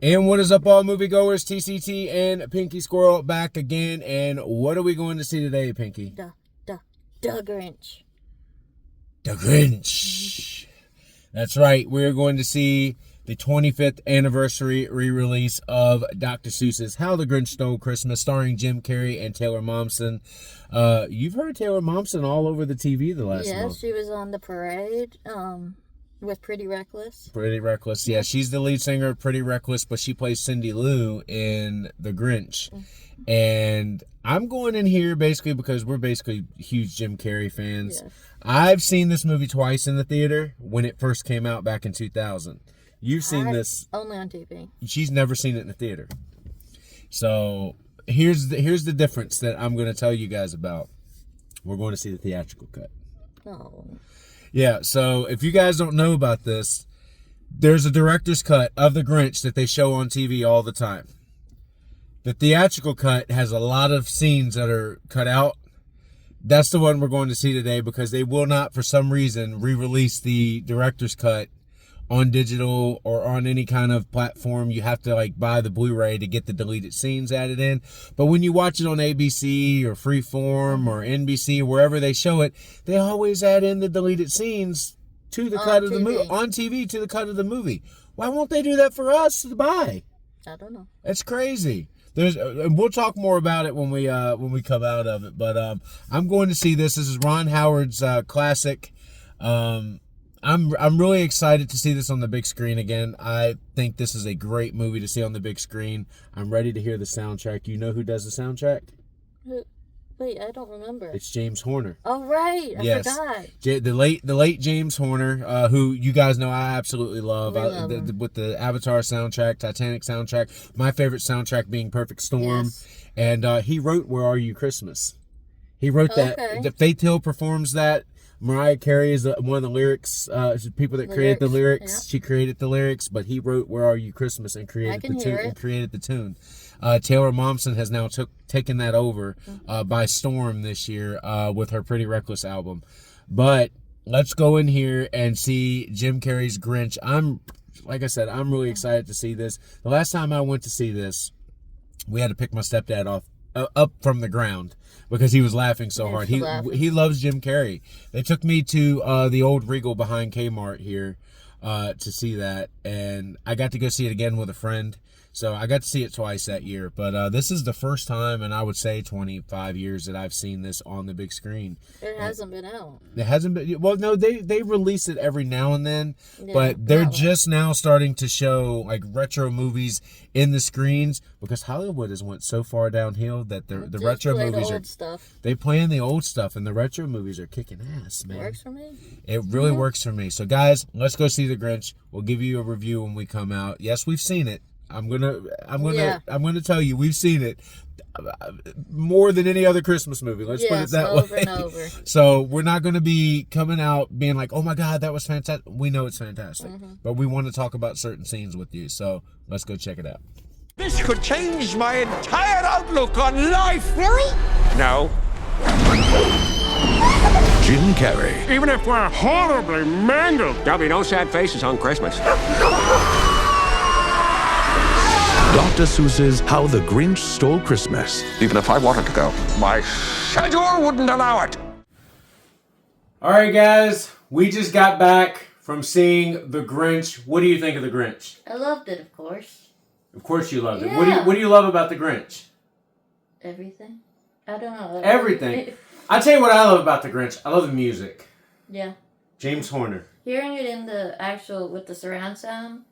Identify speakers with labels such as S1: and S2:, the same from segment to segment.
S1: And what is up, all moviegoers? TCT and Pinky Squirrel back again. And what are we going to see today, Pinky?
S2: The Grinch.
S1: The Grinch. That's right. We're going to see the 25th anniversary re-release of Dr. Seuss's How the Grinch Stole Christmas, starring Jim Carrey and Taylor Momsen. You've heard Taylor Momsen all over the TV the last month.
S2: Yes, she was on the parade. With Pretty Reckless.
S1: Pretty Reckless, yeah. She's the lead singer of Pretty Reckless, but she plays Cindy Lou in The Grinch. And I'm going in here basically because we're basically huge Jim Carrey fans. Yes. I've seen this movie twice in the theater when it first came out back in 2000. You've seen this
S2: only on TV.
S1: She's never seen it in the theater. So here's the difference that I'm going to tell you guys about. We're going to see the theatrical cut.
S2: Oh.
S1: Yeah, so if you guys don't know about this, there's a director's cut of The Grinch that they show on TV all the time. The theatrical cut has a lot of scenes that are cut out. That's the one we're going to see today because they will not, for some reason, re-release the director's cut on digital or on any kind of platform. You have to buy the Blu-ray to get the deleted scenes added in. But when you watch it on ABC or Freeform or NBC, wherever they show it, they always add in the deleted scenes to the cut of the movie on TV to the cut of the movie. Why won't they do that for us to buy?
S2: I don't know.
S1: It's crazy. We'll talk more about it when we come out of it. But I'm going to see this. This is Ron Howard's classic. I'm really excited to see this on the big screen again. I think this is a great movie to see on the big screen. I'm ready to hear the soundtrack. You know who does the soundtrack?
S2: Wait, I don't remember.
S1: It's James Horner.
S2: Oh, right. I forgot.
S1: The late James Horner, who you guys know I absolutely love. With the Avatar soundtrack, Titanic soundtrack. My favorite soundtrack being Perfect Storm. Yes. And he wrote Where Are You Christmas? He wrote that. Okay. Faith Hill performs that. Mariah Carey is one of the lyrics, people that created the lyrics. Yeah. She created the lyrics, but he wrote Where Are You Christmas and created the tune. Taylor Momsen has now taken that over by storm this year with her Pretty Reckless album. But let's go in here and see Jim Carrey's Grinch. Like I said, I'm really excited to see this. The last time I went to see this, we had to pick my stepdad up from the ground because he was laughing so hard. He loves Jim Carrey. They took me to the old Regal behind Kmart here to see that, and I got to go see it again with a friend. So I got to see it twice that year. But this is the first time, and I would say 25 years, that I've seen this on the big screen.
S2: It hasn't been out.
S1: It hasn't been. Well, no, they release it every now and then, but they're just now starting to show retro movies in the screens because Hollywood has went so far downhill that the retro movies they playing the old stuff, and the retro movies are kicking ass, man.
S2: It works for me.
S1: It really works for me. So guys, let's go see The Grinch. We'll give you a review when we come out. Yes, we've seen it. I'm gonna tell you, we've seen it more than any other Christmas movie. Let's put it that way.
S2: And over.
S1: So we're not going to be coming out being like, "Oh my God, that was fantastic." We know it's fantastic, but we want to talk about certain scenes with you. So let's go check it out.
S3: This could change my entire outlook on life.
S4: Really?
S3: No.
S4: Jim Carrey.
S3: Even if we're horribly mangled, there'll be no sad faces on Christmas.
S4: Dr. Seuss's How the Grinch Stole Christmas.
S3: Even if I wanted to go, my schedule wouldn't allow it.
S1: All right, guys, we just got back from seeing The Grinch. What do you think of The Grinch?
S2: I loved it, of course.
S1: Of course you loved it. What do you love about The Grinch?
S2: Everything. I don't know.
S1: Everything. I'll tell you what I love about The Grinch. I love the music.
S2: Yeah.
S1: James Horner.
S2: Hearing it in the actual, with the surround sound,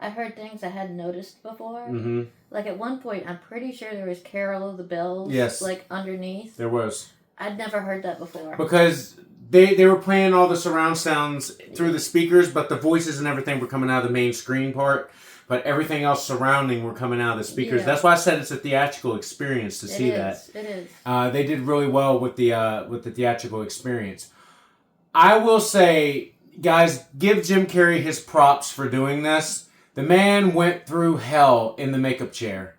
S2: I heard things I hadn't noticed before. Mm-hmm. Like at one point, I'm pretty sure there was Carol of the Bells.
S1: Yes.
S2: Underneath.
S1: There was.
S2: I'd never heard that before.
S1: Because they were playing all the surround sounds through the speakers, but the voices and everything were coming out of the main screen part. But everything else surrounding were coming out of the speakers. Yeah. That's why I said it's a theatrical experience to see that.
S2: It is.
S1: They did really well with the theatrical experience. I will say, guys, give Jim Carrey his props for doing this. The man went through hell in the makeup chair.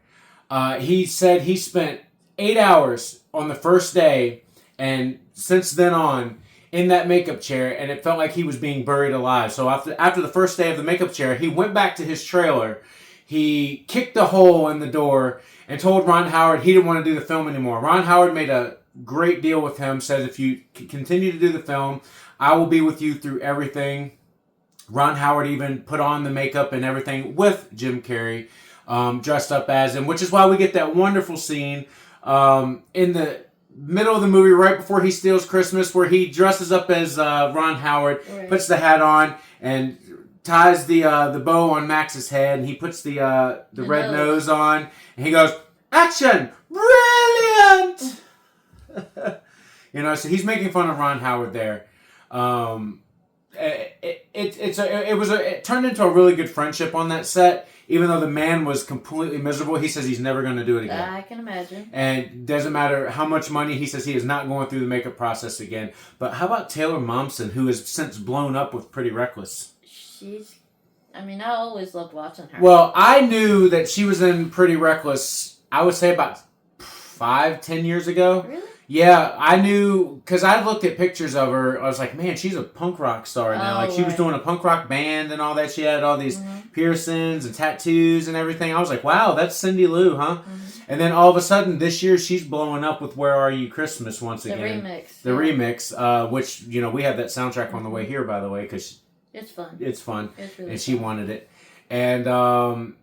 S1: He said he spent 8 hours on the first day, and since then on, in that makeup chair, and it felt like he was being buried alive. So after the first day of the makeup chair, he went back to his trailer. he kicked a hole in the door and told Ron Howard he didn't want to do the film anymore. Ron Howard made a great deal with him, said if you continue to do the film, I will be with you through everything. Ron Howard even put on the makeup and everything with Jim Carrey dressed up as him, which is why we get that wonderful scene in the middle of the movie right before he steals Christmas where he dresses up as Ron Howard, puts the hat on, and ties the bow on Max's head, and he puts the red nose on, and he goes, "Action! Brilliant!" So he's making fun of Ron Howard there. It turned into a really good friendship on that set, even though the man was completely miserable. He says he's never going to do it again.
S2: I can imagine.
S1: And doesn't matter how much money, he says he is not going through the makeup process again. But how about Taylor Momsen, who has since blown up with Pretty Reckless?
S2: I always loved watching her.
S1: Well, I knew that she was in Pretty Reckless, I would say about 5-10 years ago.
S2: Really?
S1: Yeah, I knew, because I looked at pictures of her. I was like, man, she's a punk rock star now. She was doing a punk rock band and all that. She had all these piercings and tattoos and everything. I was like, wow, that's Cindy Lou, huh? And then all of a sudden, this year, she's blowing up with Where Are You Christmas once again.
S2: Remix.
S1: The remix, which, we have that soundtrack on the way here, by the way, because
S2: it's fun.
S1: It's fun.
S2: It's really
S1: and she wanted it. And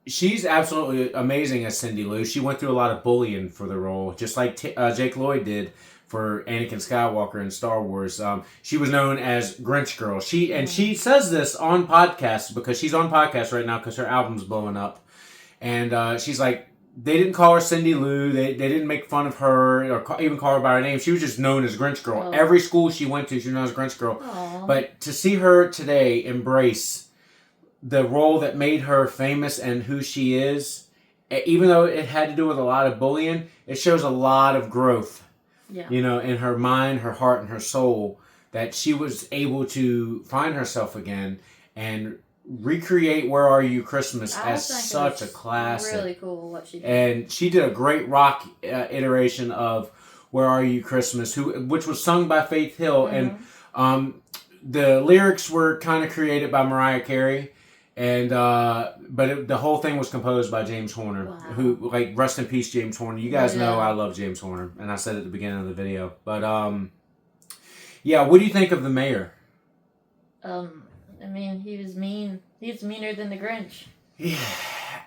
S1: she's absolutely amazing as Cindy Lou. She went through a lot of bullying for the role, just like Jake Lloyd did for Anakin Skywalker in Star Wars. She was known as Grinch Girl. She says this on podcasts because she's on podcasts right now because her album's blowing up. And she's like, they didn't call her Cindy Lou. They didn't make fun of her or even call her by her name. She was just known as Grinch Girl. Every school she went to, she was known as Grinch Girl. But to see her today embrace the role that made her famous and who she is, even though it had to do with a lot of bullying, it shows a lot of growth, in her mind, her heart, and her soul, that she was able to find herself again and recreate Where Are You Christmas as such a classic.
S2: Really cool what she did.
S1: And she did a great rock iteration of Where Are You Christmas, which was sung by Faith Hill. And the lyrics were kind of created by Mariah Carey. And the whole thing was composed by James Horner, who, rest in peace, James Horner. You guys know I love James Horner, and I said it at the beginning of the video. But what do you think of the mayor?
S2: He was mean. He's meaner than the Grinch.
S1: Yeah,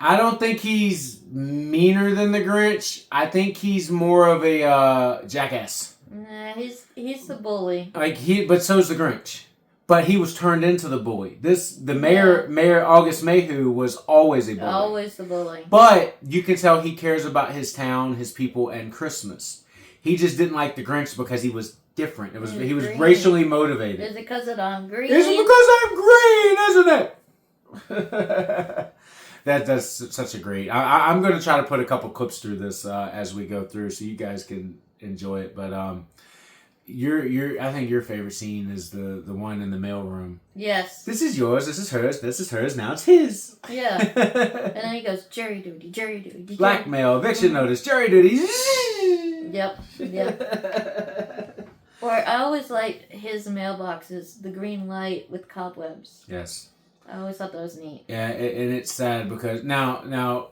S1: I don't think he's meaner than the Grinch. I think he's more of a jackass.
S2: Nah, he's the bully.
S1: But so's the Grinch. But he was turned into the bully. The Mayor August Mayhew was always a bully.
S2: Always the bully.
S1: But you can tell he cares about his town, his people, and Christmas. He just didn't like the Grinch because he was different. He was racially motivated.
S2: Is it because I'm green?
S1: It's because I'm green, isn't it? That's such a great. I'm going to try to put a couple clips through this as we go through, so you guys can enjoy it. But I think your favorite scene is the one in the mailroom.
S2: Yes.
S1: This is yours. This is hers. This is hers. Now it's his.
S2: Yeah. And then he goes, jury duty, jury duty.
S1: Blackmail, eviction notice, jury duty.
S2: Yep. Or I always liked his mailboxes, the green light with cobwebs.
S1: Yes.
S2: I always thought that was neat.
S1: Yeah, and it's sad because now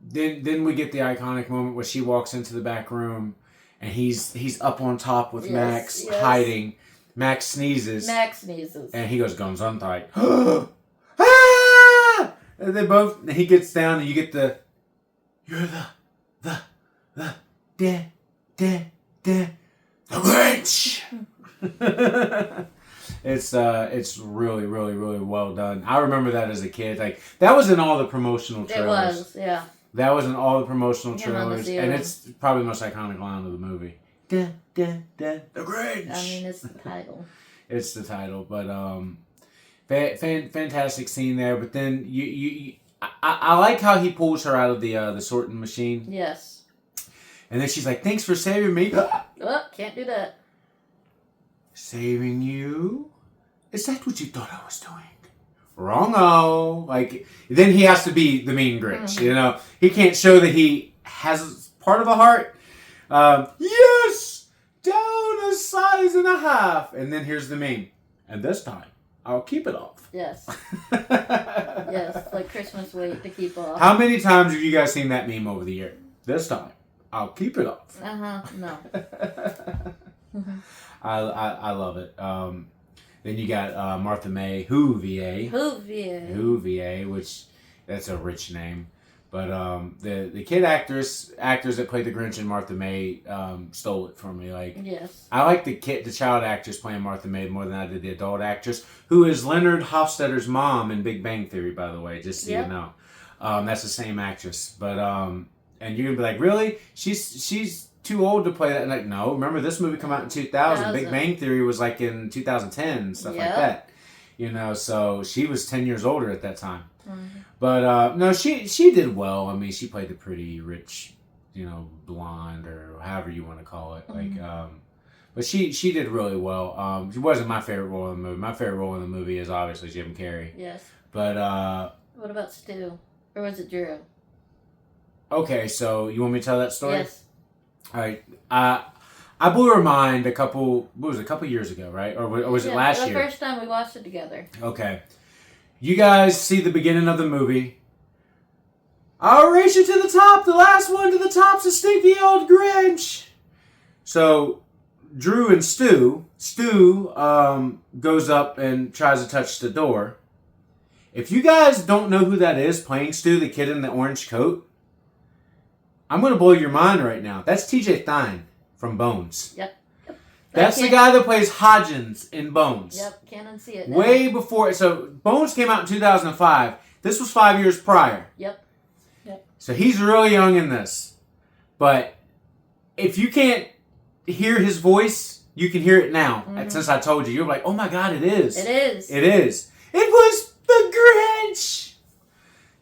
S1: then we get the iconic moment where she walks into the back room and he's up on top with Max hiding. Max sneezes. And he goes, guns on tight. Ah! And he gets down and you get you're the Grinch. It's really, really, really well done. I remember that as a kid. That was in all the promotional trailers.
S2: It was, yeah.
S1: That was in all the promotional trailers, and it's probably the most iconic line of the movie. The Grinch.
S2: It's the title.
S1: It's the title, but fantastic scene there. But then I like how he pulls her out of the sorting machine.
S2: Yes.
S1: And then she's like, "Thanks for saving me."
S2: Oh, can't do that.
S1: Saving you? Is that what you thought I was doing? Wrong-o. Then he has to be the mean Grinch, He can't show that he has part of a heart. Yes! Down a size and a half. And then here's the meme. And this time, I'll keep it off.
S2: Yes. Yes, like Christmas Christmas weight to keep off.
S1: How many times have you guys seen that meme over the year? This time, I'll keep it off.
S2: No.
S1: I love it. Then you got Martha May Whovier. Whovier, which that's a rich name. But the kid actors that played the Grinch and Martha May stole it from me. Like,
S2: yes,
S1: I like the child actress playing Martha May more than I did the adult actress, who is Leonard Hofstadter's mom in Big Bang Theory, by the way, just so you know. That's the same actress. But and you're gonna be like, really? She's too old to play that. And like, no, remember this movie come out in 2000. Big Bang Theory was like in 2010, stuff like that. You know, so she was 10 years older at that time. Mm-hmm. But no, she did well. I mean, she played the pretty rich, you know, blonde or however you want to call it. Mm-hmm. Like, but she did really well. She wasn't my favorite role in the movie. My favorite role in the movie is obviously Jim Carrey.
S2: Yes.
S1: But
S2: what about Stu? Or was it Drew?
S1: Okay, so you want me to tell that story?
S2: Yes.
S1: All right. I blew her mind a couple years ago, right? Or was it last year?
S2: The first time we watched it together.
S1: Okay. You guys see the beginning of the movie. I'll race you to the top. The last one to the top's a stinky old Grinch. So, Drew and Stu goes up and tries to touch the door. If you guys don't know who that is playing Stu, the kid in the orange coat, I'm going to blow your mind right now. That's TJ Thine from Bones.
S2: Yep.
S1: That's the guy that plays Hodgins in Bones.
S2: Yep, can't unsee it now.
S1: Way before. So, Bones came out in 2005. This was 5 years prior.
S2: Yep.
S1: So, he's really young in this. But, if you can't hear his voice, you can hear it now. Mm-hmm. Since I told you. You're like, oh my God, it is.
S2: It is.
S1: It is. It was the Grinch!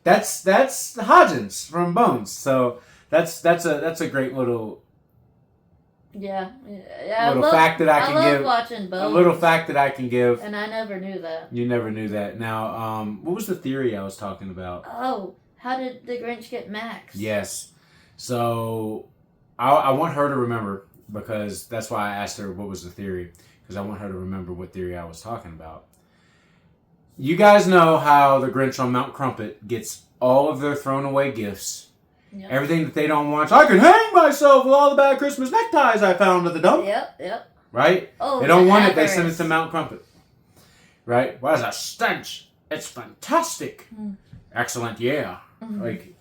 S1: That's Hodgins from Bones. So, that's a great little...
S2: Yeah,
S1: fact that I can give.
S2: Watching Bones.
S1: A little fact that I can give.
S2: And I never knew that.
S1: You never knew that. Now, what was the theory I was talking about?
S2: Oh, how did the Grinch get Max?
S1: Yes. So, I want her to remember, because that's why I asked her what was the theory, because I want her to remember what theory I was talking about. You guys know how the Grinch on Mount Crumpet gets all of their thrown away gifts. Yep. Everything that they don't want. I can hang myself with all the bad Christmas neckties I found at the dump.
S2: Yep.
S1: Right?
S2: Oh,
S1: they don't want it. They send it to Mount Crumpet. Right? What is a stench? It's fantastic. Excellent. Yeah. Mm-hmm. Like,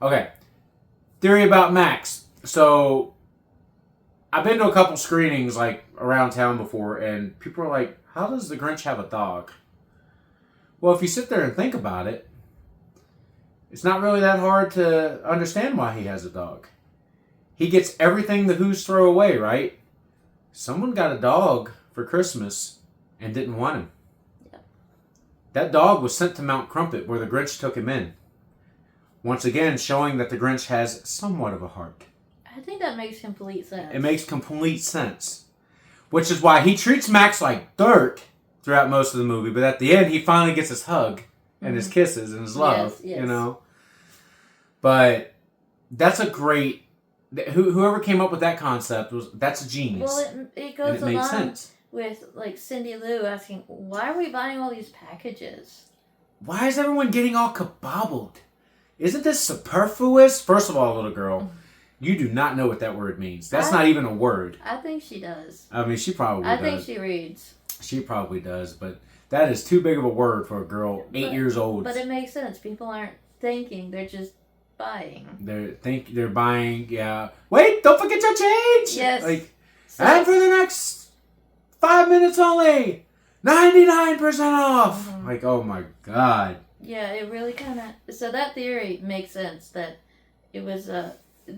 S1: okay. Theory about Max. So, I've been to a couple screenings like around town before, and people are like, "How does the Grinch have a dog?" Well, if you sit there and think about it, it's not really that hard to understand why he has a dog. He gets everything the Who's throw away, right? Someone got a dog for Christmas and didn't want him. Yeah. That dog was sent to Mount Crumpet, where the Grinch took him in. Once again, showing that the Grinch has somewhat of a heart.
S2: I think that makes complete sense.
S1: It makes complete sense. Which is why he treats Max like dirt throughout most of the movie, but at the end, he finally gets his hug and his kisses and his love,
S2: yes.
S1: You know? But that's a great... Whoever came up with that concept, that's a genius.
S2: Well, it goes along with like Cindy Lou asking, why are we buying all these packages?
S1: Why is everyone getting all kabobbled? Isn't this superfluous? First of all, little girl, you do not know what that word means. That's not even a word.
S2: I think she does.
S1: I mean, she probably does.
S2: I think she reads.
S1: She probably does, but that is too big of a word for a girl 8 years old.
S2: But it makes sense. People aren't thinking. They're just buying.
S1: They're buying, yeah. Wait, don't forget your change!
S2: Yes.
S1: Like, and for the next 5 minutes only, 99% off! Mm-hmm. Like, oh my God.
S2: Yeah, it really kind of... So that theory makes sense, that it was a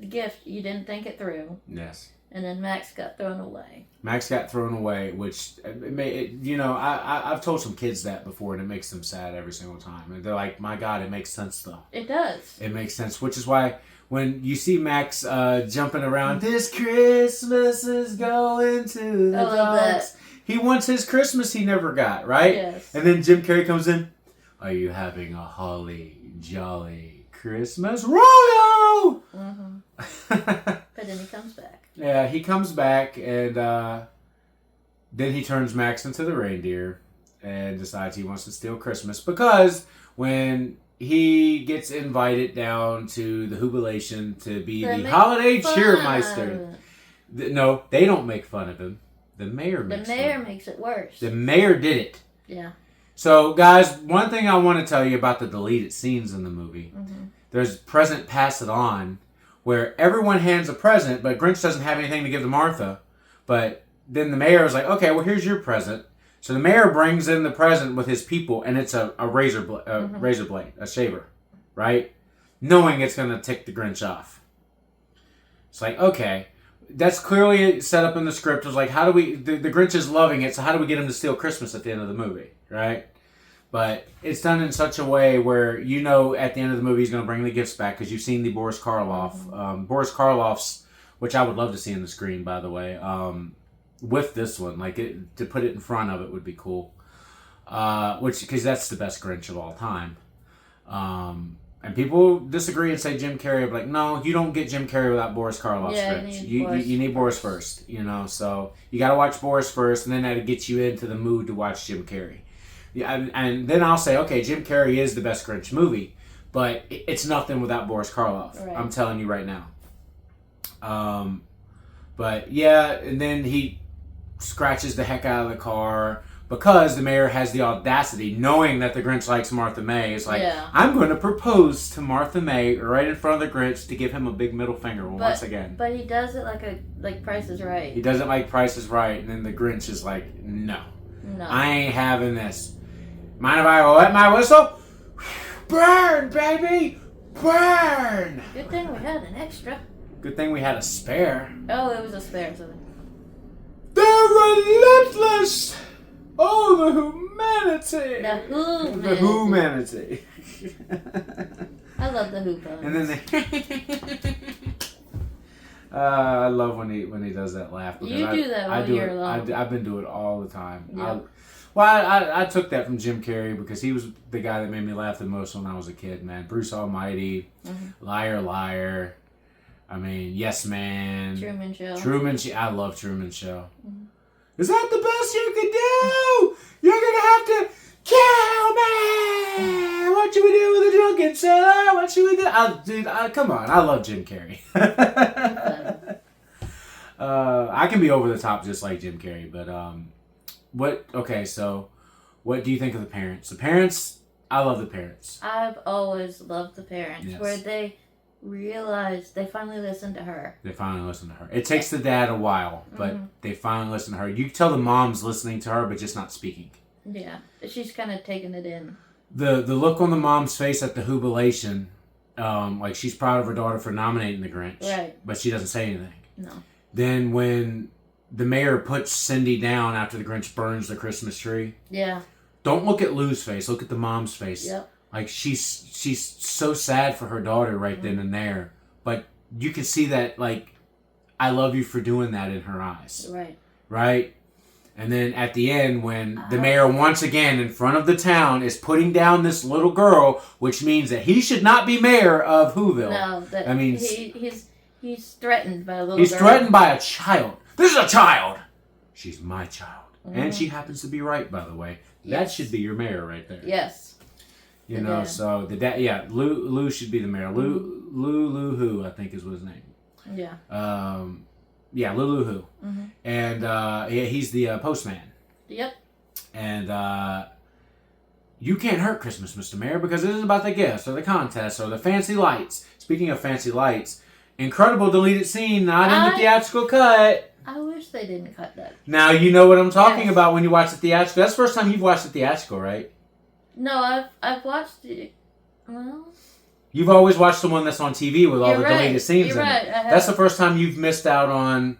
S2: gift, you didn't think it through.
S1: Yes.
S2: And then Max got thrown away.
S1: Max got thrown away, which, I've told some kids that before, and it makes them sad every single time. And they're like, my God, it makes sense, though.
S2: It does.
S1: It makes sense, which is why when you see Max jumping around, this Christmas is going to the dogs. He wants his Christmas he never got, right?
S2: Yes.
S1: And then Jim Carrey comes in, are you having a holly jolly Christmas? Rollo!
S2: Mm-hmm. But then he comes back.
S1: Yeah, he comes back, and then he turns Max into the reindeer and decides he wants to steal Christmas, because when he gets invited down to the jubilation to be the holiday cheermeister. No, they don't make fun of him. The mayor makes fun. The mayor
S2: makes it worse.
S1: The mayor did it.
S2: Yeah.
S1: So, guys, one thing I want to tell you about the deleted scenes in the movie. There's present, pass it on, where everyone hands a present, but Grinch doesn't have anything to give to Martha. But then the mayor is like, okay, well, here's your present. So the mayor brings in the present with his people, and it's a razor blade, a shaver, right? Knowing it's going to tick the Grinch off. It's like, okay, that's clearly set up in the script. It was like, how do we, the Grinch is loving it, so how do we get him to steal Christmas at the end of the movie, right? But it's done in such a way where you know at the end of the movie he's going to bring the gifts back because you've seen the Boris Karloff. Boris Karloff's, which I would love to see on the screen, by the way, with this one. Like, to put it in front of it would be cool. Because that's the best Grinch of all time. And people disagree and say Jim Carrey. But like, no, you don't get Jim Carrey without Boris Karloff's Grinch. You need Boris first, you know. So you got to watch Boris first, and then that'll get you into the mood to watch Jim Carrey. Yeah, and then I'll say, okay, Jim Carrey is the best Grinch movie, but it's nothing without Boris Karloff. Right. I'm telling you right now. But yeah, and then he scratches the heck out of the car because the mayor has the audacity, knowing that the Grinch likes Martha May, is like, I'm going to propose to Martha May right in front of the Grinch to give him a big middle finger once again.
S2: But he does it like Price is Right.
S1: He does it like Price is Right, and then the Grinch is like, no, I ain't having this. Mind if I wet my whistle? Burn, baby! Burn!
S2: Good thing we had an extra.
S1: Good thing we had a spare.
S2: Oh, it was a spare. So.
S1: They're relentless! Oh, the humanity!
S2: The humanity. I love the Who puns.
S1: And then I love when he does that laugh.
S2: You do that all year long.
S1: I've been doing it all the time.
S2: Yep.
S1: I took that from Jim Carrey because he was the guy that made me laugh the most when I was a kid, man. Bruce Almighty, Liar Liar, I mean, Yes Man.
S2: Truman Show.
S1: I love Truman Show. Is that the best you could do? You're going to have to kill me! What should we do with a drunken sailor? What should we do? Come on, I love Jim Carrey. I can be over the top just like Jim Carrey, but so what do you think of the parents? The parents, I love the parents.
S2: I've always loved the parents,
S1: yes.
S2: Where they realize they finally listen to her.
S1: It takes the dad a while, but they finally listen to her. You can tell the mom's listening to her, but just not speaking.
S2: Yeah, she's kind of taking it in.
S1: The look on the mom's face at the jubilation, like she's proud of her daughter for nominating the Grinch.
S2: Right.
S1: But she doesn't say anything.
S2: No.
S1: Then when the mayor puts Cindy down after the Grinch burns the Christmas tree.
S2: Yeah.
S1: Don't look at Lou's face. Look at the mom's face.
S2: Yep.
S1: Like she's so sad for her daughter right then and there. But you can see that, like, I love you for doing that in her eyes.
S2: Right.
S1: Right? And then at the end, when the mayor once again in front of the town is putting down this little girl, which means that he should not be mayor of Whoville.
S2: No, that he's threatened by a little girl.
S1: He's threatened by a child. This is a child. She's my child. And she happens to be right, by the way. Yes. That should be your mayor right there.
S2: Yes.
S1: You know, so the dad, Lou should be the mayor. Lou Who, I think is what his name.
S2: Yeah.
S1: Lou Who. And he's the postman.
S2: Yep.
S1: And you can't hurt Christmas, Mr. Mayor, because it isn't about the gifts or the contests or the fancy lights. Speaking of fancy lights, incredible deleted scene, not in the theatrical cut.
S2: I wish they didn't cut that.
S1: Now you know what I'm talking about when you watch the theatrical. That's the first time you've watched the theatrical, right?
S2: No, I've watched it. Well,
S1: you've always watched the one that's on TV with all the deleted scenes in
S2: right.
S1: it. That's the first time you've missed out on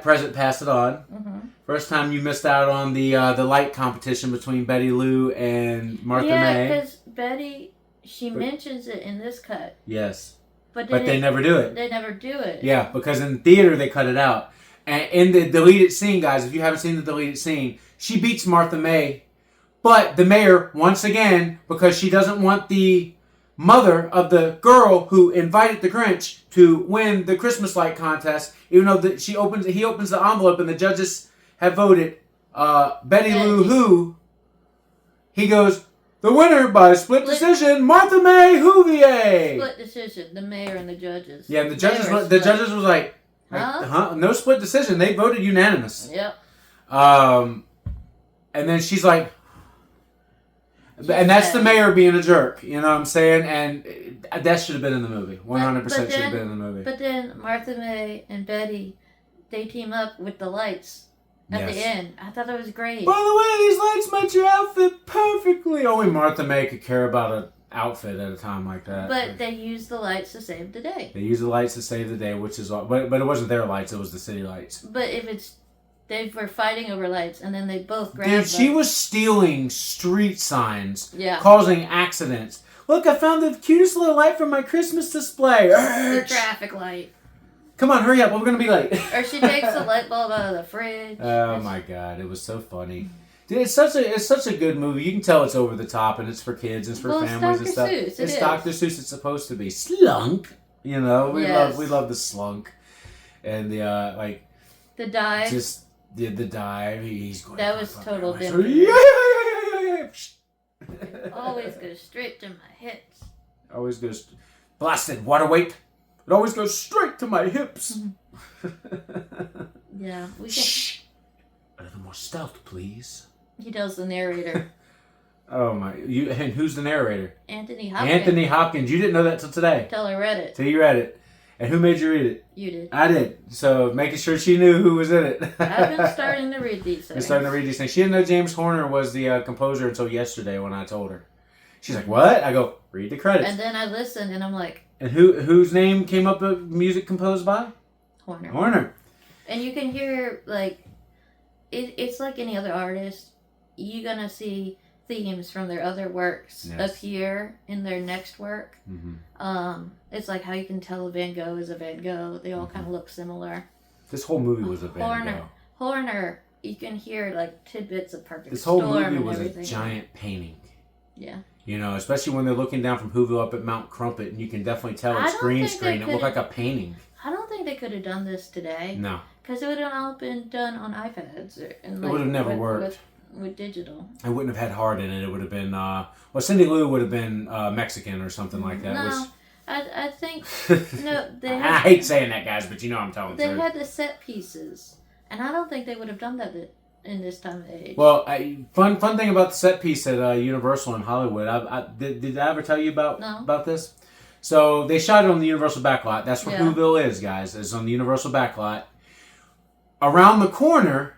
S1: Present Pass It On. First time you missed out on the light competition between Betty Lou and Martha May.
S2: Yeah, because Betty, she mentions it in this cut.
S1: Yes.
S2: But
S1: they never do it.
S2: They never do it.
S1: Yeah, because in theater they cut it out. And in the deleted scene, guys, if you haven't seen the deleted scene, she beats Martha May. But the mayor, once again, because she doesn't want the mother of the girl who invited the Grinch to win the Christmas light contest, even though he opens the envelope and the judges have voted Betty Lou Who, he goes, The winner by split decision, Martha May Whovier.
S2: Split decision. The mayor and the judges.
S1: Yeah, and the judges was like, huh? No split decision. They voted unanimous.
S2: Yep.
S1: And then she's like, and that's the mayor being a jerk. You know what I'm saying? And that should have been in the movie. 100% should have been in the movie.
S2: But then Martha May and Betty, they team up with the lights. At the end. I thought that was great.
S1: By the way, these lights match your outfit perfectly. Only Martha May could care about an outfit at a time like that.
S2: But they used the lights to save the day.
S1: They used the lights to save the day, which is all. But it wasn't their lights, it was the city lights.
S2: But if it's... They were fighting over lights, and then they both grabbed
S1: Dude, she was stealing street signs.
S2: Yeah.
S1: Causing accidents. Look, I found the cutest little light from my Christmas display.
S2: The traffic light.
S1: Come on, hurry up. We're going to be late.
S2: Or she takes the light bulb out of the fridge.
S1: Oh, my God. It was so funny. Dude, it's such a good movie. You can tell it's over the top, and it's for kids, it's for families and stuff. It's Dr. Seuss. It's supposed to be slunk. You know, we love the slunk. And the,
S2: the dive.
S1: Just the dive. He's going
S2: that was total
S1: Yeah.
S2: Always goes straight to my hips.
S1: Always goes... Blasted water weight. It always goes straight to my hips.
S2: Yeah, we can.
S1: Shh. A little more stealth, please.
S2: He tells the narrator.
S1: Oh my! And who's the narrator?
S2: Anthony Hopkins.
S1: Anthony Hopkins. You didn't know that till today.
S2: Until I read it.
S1: Till you read it. And who made you read it?
S2: You did.
S1: I did. So making sure she knew who was in it.
S2: I've been starting to read these things.
S1: She didn't know James Horner was the composer until yesterday when I told her. She's like, "What?" I go, "Read the credits."
S2: And then I listened, and I'm like.
S1: And whose name came up with music composed by? Horner.
S2: And you can hear, it's like any other artist. You're going to see themes from their other works appear in their next work. Mm-hmm. It's like how you can tell Van Gogh is a Van Gogh. They all kind of look similar.
S1: This whole movie was a Van Gogh.
S2: Horner, you can hear, tidbits of Perfect
S1: Storm. This whole
S2: Storm
S1: movie was
S2: everything.
S1: a giant painting.
S2: Yeah.
S1: You know, especially when they're looking down from Whoville up at Mount Crumpet, and you can definitely tell it's green screen. It looked like a painting.
S2: I don't think they could have done this today.
S1: No.
S2: Because it would have all been done on iPads. It
S1: would have never worked.
S2: With digital.
S1: It wouldn't have had heart in it. It would have been, Cindy Lou would have been Mexican or something like that.
S2: No, I think, no, they had,
S1: I hate saying that, guys, but you know I'm telling
S2: they
S1: the truth.
S2: had the set pieces. And I don't think they would have done that in this time of age.
S1: Well, fun thing about the set piece at Universal in Hollywood. Did I ever tell you about this? So they shot it on the Universal backlot. That's where Whoville is, guys. It's on the Universal backlot. Around the corner,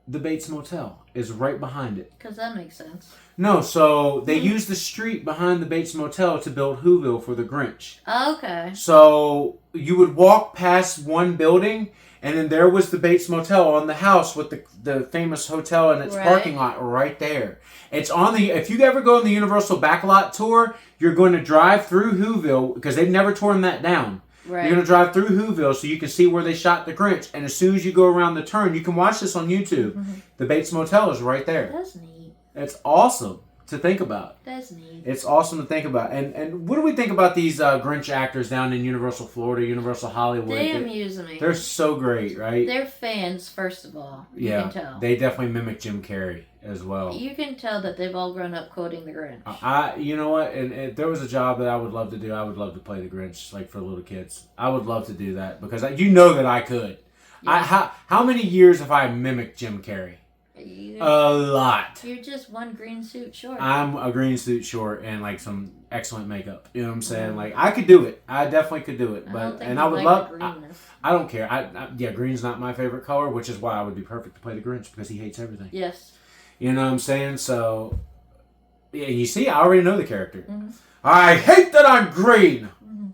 S1: the Bates Motel is right behind it.
S2: Because that makes sense.
S1: No, so they used the street behind the Bates Motel to build Whoville for the Grinch.
S2: Okay.
S1: So you would walk past one building, and then there was the Bates Motel on the house with the famous hotel and its parking lot right there. It's on the... If you ever go on the Universal Backlot tour, you're going to drive through Whoville, because they've never torn that down. Right. You're going to drive through Whoville so you can see where they shot the Grinch. And as soon as you go around the turn, you can watch this on YouTube. Mm-hmm. The Bates Motel is right there.
S2: That's neat.
S1: It's awesome to think about.
S2: That's neat.
S1: It's awesome to think about. And what do we think about these Grinch actors down in Universal Florida, Universal Hollywood?
S2: They amuse me.
S1: They're so great, right?
S2: They're fans, first of all. You can tell.
S1: They definitely mimic Jim Carrey as well.
S2: You can tell that they've all grown up quoting the Grinch.
S1: You know what? And if there was a job that I would love to do, I would love to play the Grinch, for little kids. I would love to do that because you know that I could. Yeah. How many years have I mimicked Jim Carrey? A lot.
S2: You're just one green suit short.
S1: I'm a green suit short and some excellent makeup. You know what I'm saying? I could do it. I definitely could do it. I would love. I don't care. Green's not my favorite color, which is why I would be perfect to play the Grinch because he hates everything.
S2: Yes.
S1: You know what I'm saying? So, yeah, you see, I already know the character. Mm-hmm. I hate that I'm green. Mm-hmm.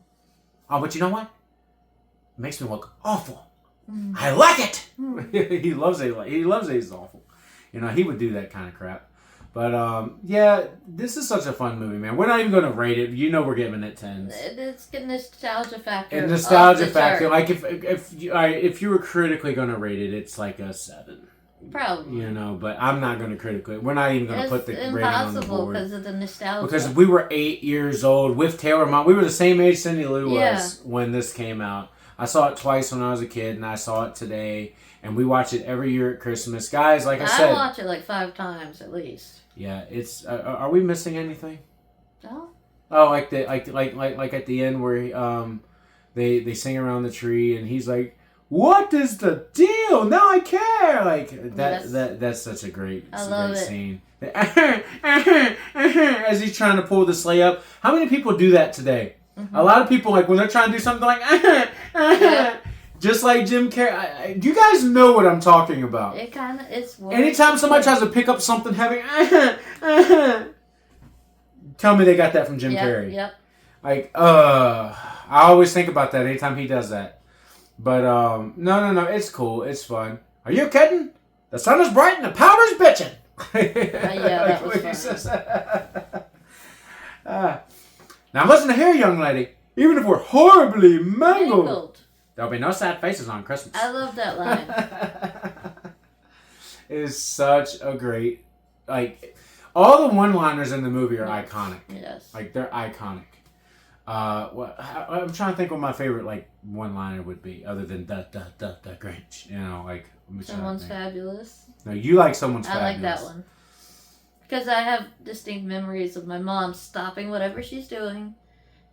S1: Oh, but you know what? It makes me look awful. Mm-hmm. I like it. Mm-hmm. He loves it. He loves it. He's awful. You know, he would do that kind of crap. But, this is such a fun movie, man. We're not even going to rate it. You know we're giving it 10s.
S2: It's getting nostalgia factor.
S1: And nostalgia factor. If you were critically going to rate it, it's like a 7.
S2: Probably.
S1: You know, but I'm not going to critically. We're not even going to put the rating on the board.
S2: It's impossible because of the nostalgia.
S1: Because we were 8 years old with Taylor Mom. We were the same age Cindy Lou was when this came out. I saw it twice when I was a kid, and I saw it today. And we watch it every year at Christmas. Guys, like I said...
S2: I watch it 5 times at least.
S1: Yeah, it's. Are we missing anything?
S2: No.
S1: Oh, like at the end where they sing around the tree and he's like, "What is the deal? Now I care." Like that's such a great scene. As he's trying to pull the sleigh up. How many people do that today? Mm-hmm. A lot of people, like when they're trying to do something like just like Jim Carrey. You guys know what I'm talking about.
S2: It's
S1: anytime somebody tries to pick up something heavy, tell me they got that from Jim Carrey.
S2: Yep.
S1: Like, I always think about that anytime he does that. But no, it's cool, it's fun. Are you kidding? The sun is bright and the powder's bitching.
S2: Yeah, that was
S1: fun. Now listen here, young lady. Even if we're horribly mangled, there'll be no sad faces on Christmas.
S2: I love that line.
S1: It is such a great, like, all the one-liners in the movie are iconic.
S2: Yes.
S1: Like, they're iconic. I'm trying to think what my favorite, like, one-liner would be, other than the Grinch. You know, like,
S2: Someone's Fabulous.
S1: No, you like Someone's Fabulous.
S2: I like that one. Because I have distinct memories of my mom stopping whatever she's doing,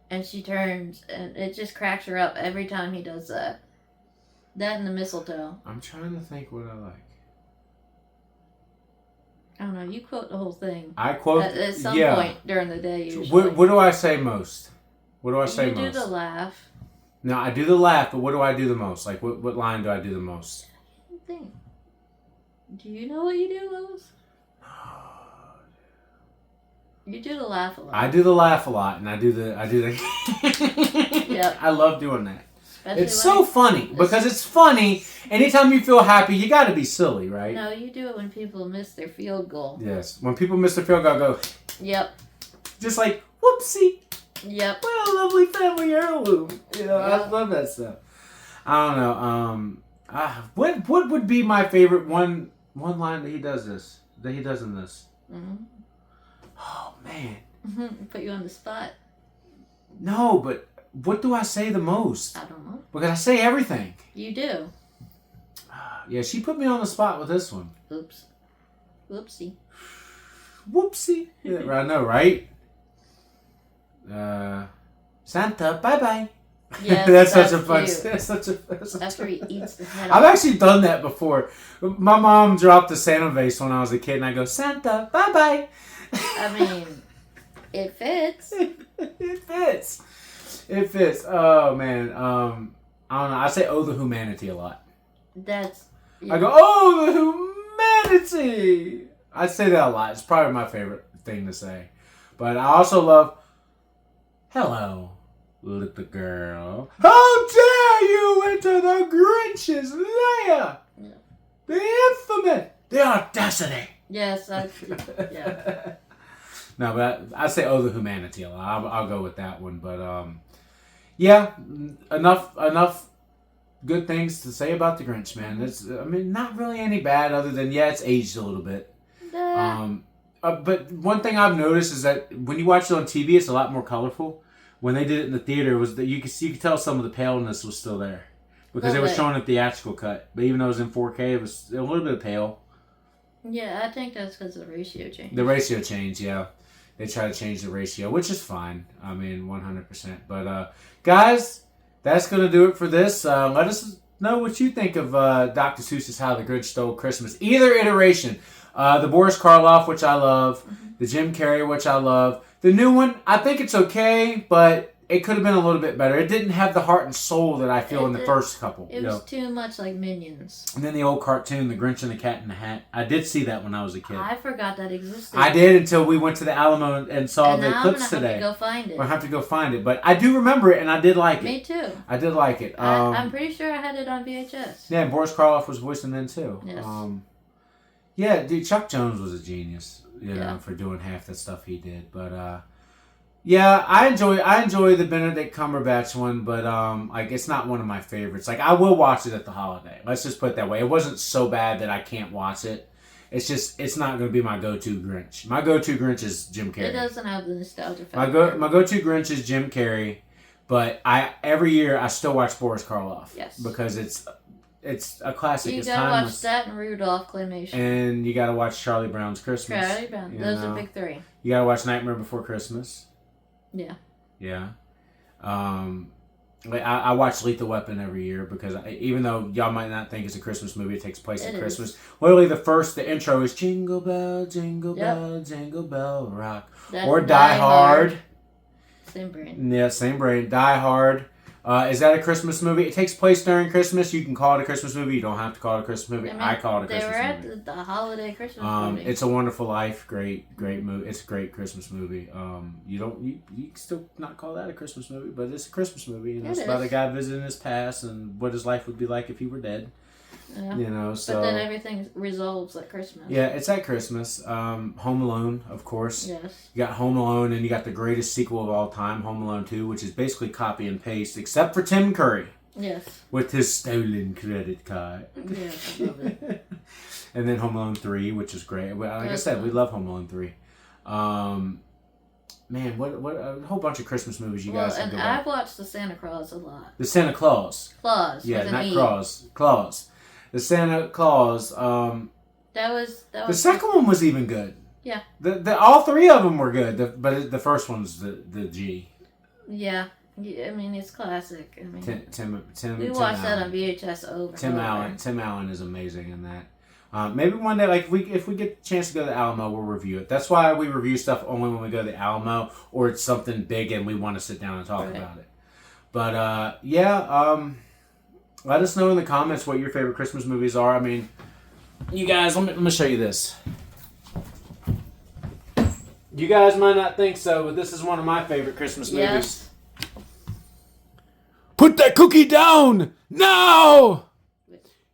S2: and she turns, and it just cracks her up every time he does that. That and the mistletoe.
S1: I'm trying to think what I like.
S2: I don't know. You quote the whole thing.
S1: I quote
S2: at some point during the day. Usually.
S1: What do I say most? What do I say most?
S2: You do the laugh.
S1: No, I do the laugh, but what do I do the most? Like, what line do I do the most?
S2: I don't think. Do you know what you do most? You do the laugh a lot.
S1: I do the laugh a lot, and I do the.
S2: Yep.
S1: I love doing that.
S2: Especially
S1: it's so funny because it's funny. Anytime you feel happy, you got to be silly, right?
S2: No, you do it when people miss their field goal.
S1: Yes, when people miss their field goal, go.
S2: Yep.
S1: Just like whoopsie.
S2: Yep.
S1: What a lovely family heirloom. You know, I love that stuff. I don't know. What would be my favorite one line that he does this? That he does in this?
S2: Mm-hmm.
S1: Oh man.
S2: Put you on the spot.
S1: No, but what do I say the most?
S2: I don't know.
S1: Because I say everything.
S2: You do.
S1: Yeah, she put me on the spot with this one.
S2: Oops. Whoopsie.
S1: Whoopsie. Yeah, I know, right? Santa, bye-bye.
S2: Yeah,
S1: that's such a fun.
S2: After he eats the head
S1: I've actually done that before. My mom dropped the Santa vase when I was a kid, and I go, Santa, bye-bye.
S2: I mean, it fits.
S1: It fits. Oh man. I don't know. I say "Oh the humanity" a lot.
S2: That's. Yeah.
S1: I go, "Oh the humanity." I say that a lot. It's probably my favorite thing to say. But I also love "Hello, little girl. How dare you enter the Grinch's lair? Yeah. The infamy, the audacity."
S2: Yes, yeah.
S1: No, but I say "Oh the humanity" a lot. I'll go with that one. But yeah, enough good things to say about the Grinch, man. Not really any bad other than it's aged a little bit. But one thing I've noticed is that when you watch it on TV, it's a lot more colorful. When they did it in the theater, was that you could tell some of the paleness was still there because they were showing a theatrical cut. But even though it was in 4K, it was a little bit pale.
S2: Yeah, I think that's because of the ratio change.
S1: The ratio change, yeah. They try to change the ratio, which is fine. 100%. But, guys, that's going to do it for this. Let us know what you think of Dr. Seuss's How the Grinch Stole Christmas. Either iteration. The Boris Karloff, which I love. The Jim Carrey, which I love. The new one, I think it's okay, but it could have been a little bit better. It didn't have the heart and soul that I feel in the first couple.
S2: It was too much like Minions.
S1: And then the old cartoon, The Grinch and the Cat in the Hat. I did see that when I was a kid.
S2: I forgot that existed.
S1: I did until we went to the Alamo and saw the clips today.
S2: I'm going to have to go find it.
S1: I'll have to go find it. But I do remember it, and I did like it.
S2: Me too.
S1: I did like it.
S2: I'm pretty sure I had it on VHS.
S1: Yeah, and Boris Karloff was voicing then too.
S2: Yes.
S1: Yeah, dude, Chuck Jones was a genius, for doing half the stuff he did. But yeah, I enjoy the Benedict Cumberbatch one, but it's not one of my favorites. Like, I will watch it at the holiday. Let's just put it that way. It wasn't so bad that I can't watch it. It's just it's not going to be my go-to Grinch. My go-to Grinch is Jim Carrey.
S2: It doesn't have the nostalgia factor.
S1: My go-to Grinch is Jim Carrey, but every year I still watch Boris Karloff.
S2: Yes.
S1: Because it's it's a classic.
S2: You
S1: it's
S2: gotta
S1: timeless.
S2: watch that and Rudolph Claymation.
S1: And you gotta watch Charlie Brown's Christmas.
S2: Charlie Brown. Those are big three.
S1: You gotta watch Nightmare Before Christmas.
S2: Yeah.
S1: Yeah. I watch Lethal Weapon every year because even though y'all might not think it's a Christmas movie, it takes place at Christmas. Literally, the intro is Jingle Bell, Jingle Bell, Jingle Bell Rock. Or Die Hard.
S2: Same brain.
S1: Yeah, same brain. Die Hard. Is that a Christmas movie? It takes place during Christmas. You can call it a Christmas movie. You don't have to call it a Christmas movie. I call it a Christmas movie.
S2: They were at the holiday Christmas movie.
S1: It's a Wonderful Life. Great movie. It's a great Christmas movie. You can still not call that a Christmas movie, but it's a Christmas movie. You know, it's about a guy visiting his past and what his life would be like if he were dead.
S2: Yeah.
S1: You know, so.
S2: But then everything resolves at Christmas.
S1: Yeah, it's at Christmas. Home Alone, of course.
S2: Yes.
S1: You got Home Alone, and you got the greatest sequel of all time, Home Alone 2, which is basically copy and paste, except for Tim Curry.
S2: Yes.
S1: With his stolen credit card.
S2: Yes, I love it.
S1: And then Home Alone 3, which is great. Like I said, we love Home Alone 3. Man, what a whole bunch of Christmas movies you guys have.
S2: And I've watched the Santa Claus a lot.
S1: The Santa Claus.
S2: Claus.
S1: Yeah,
S2: with
S1: not
S2: an E.
S1: Claus. The Santa Claus.
S2: That was.
S1: The second one was even good.
S2: Yeah.
S1: All three of them were good. But the first one's the G.
S2: Yeah. I mean, it's classic. I mean,
S1: Tim.
S2: We watched that on VHS over.
S1: Tim Allen is amazing in that. Maybe one day, like if we get the chance to go to the Alamo, we'll review it. That's why we review stuff only when we go to the Alamo, or it's something big and we want to sit down and talk about it. But let us know in the comments what your favorite Christmas movies are. I mean, you guys, let me show you this. You guys might not think so, but this is one of my favorite Christmas movies. Put that cookie down now!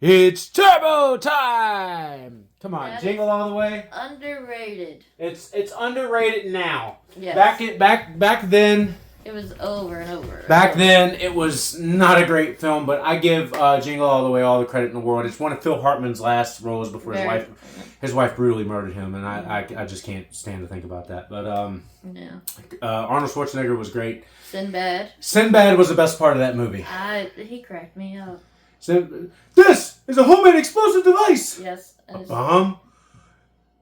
S1: It's turbo time! Come on, jingle all the way.
S2: Underrated.
S1: It's underrated now.
S2: Yes.
S1: Back then.
S2: It was over and over.
S1: Back then, it was not a great film, but I give Jingle All the Way all the credit in the world. It's one of Phil Hartman's last roles before his wife brutally murdered him, and I just can't stand to think about that. But Arnold Schwarzenegger was great. Sinbad was the best part of that movie.
S2: He cracked me up.
S1: This is a homemade explosive device.
S2: Yes.
S1: A bomb?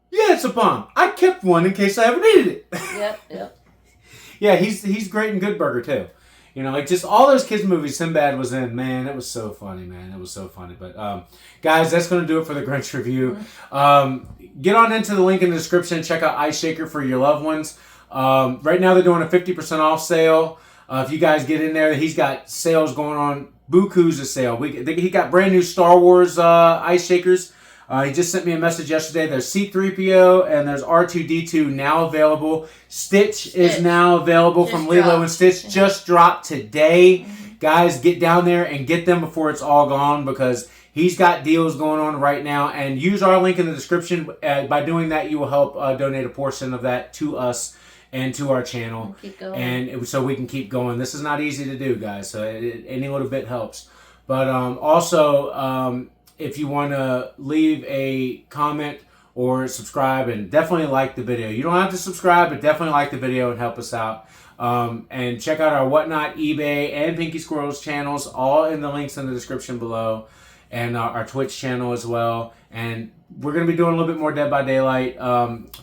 S1: Yeah, it's a bomb. I kept one in case I ever needed it.
S2: Yep.
S1: Yeah, he's great in Good Burger too. You know, like just all those kids' movies Sinbad was in. Man, it was so funny, man. It was so funny. But guys, that's going to do it for the Grinch review. Get on into the link in the description. Check out Ice Shaker for your loved ones. Right now they're doing a 50% off sale. If you guys get in there, he's got sales going on. Buku's a sale. He got brand new Star Wars ice shakers. He just sent me a message yesterday. There's C-3PO and there's R2-D2 now available. Stitch is now available from Lilo and Stitch. Just dropped today. Guys, get down there and get them before it's all gone because he's got deals going on right now. And use our link in the description. By doing that, you will help donate a portion of that to us and to our channel.
S2: Keep going.
S1: And so we can keep going. This is not easy to do, guys. So any little bit helps. But also... if you want to leave a comment or subscribe and definitely like the video. You don't have to subscribe, but definitely like the video and help us out. And check out our Whatnot, eBay, and Pinky Squirrels channels, all in the links in the description below. And our Twitch channel as well. And we're going to be doing a little bit more Dead by Daylight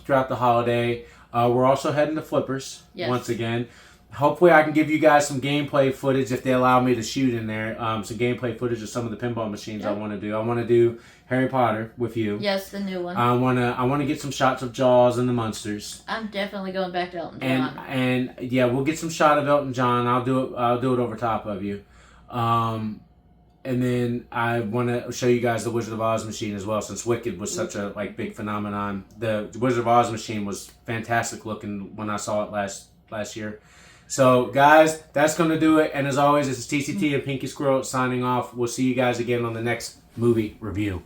S1: throughout the holiday. We're also heading to Flippers once again. Hopefully I can give you guys some gameplay footage if they allow me to shoot in there. Some gameplay footage of some of the pinball machines I want to do. I want to do Harry Potter with you.
S2: Yes, the new one.
S1: I want to get some shots of Jaws and the Munsters.
S2: I'm definitely going back to Elton John.
S1: And yeah, we'll get some shot of Elton John. I'll do it over top of you. And then I want to show you guys the Wizard of Oz machine as well, since Wicked was such a big phenomenon. The Wizard of Oz machine was fantastic looking when I saw it last year. So, guys, that's going to do it. And as always, this is TCT and Pinky Squirrel signing off. We'll see you guys again on the next movie review.